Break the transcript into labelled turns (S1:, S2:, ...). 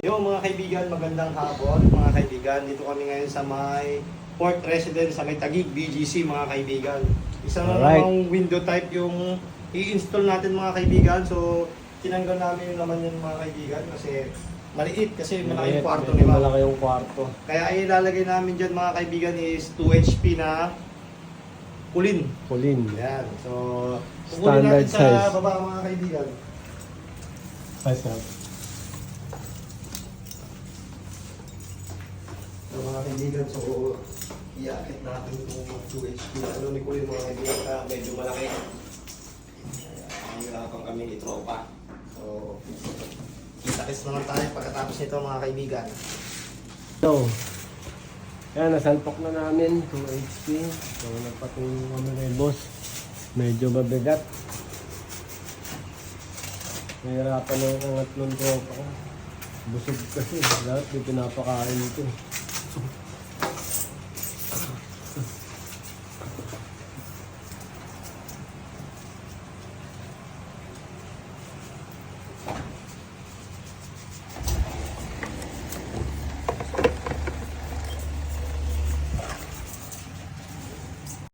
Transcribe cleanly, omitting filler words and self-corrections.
S1: Yo mga kaibigan, magandang hapon mga kaibigan. Dito kami ngayon sa may Port Residence sa may Taguig, BGC mga kaibigan. Isa na namang window type yung i-install natin mga kaibigan. So tinanggal namin yung laman yun mga kaibigan kasi maliit kasi malaki yung kwarto nila.
S2: Malaki yung kwarto.
S1: Kaya ay ilalagay namin dyan mga kaibigan is 2 HP na kulin.
S2: Kulin.
S1: Yan. So kukunin natin sa baba mga kaibigan.
S2: Size na.
S1: So mga kaibigan, so iakit natin itong 2 HP na ano ni Kulin mga kaibigan na medyo malaki. Ang hirapan kami ni tropa. So kita-kits naman tayo pagkatapos nito mga kaibigan.
S2: So, yan, nasalpok na namin 2 HP. So, nagpating kami kay boss. Medyo mabigat. Nahirapan na ang angat ng tropa ko. Busog kasi. Lahat may pinapakain ito.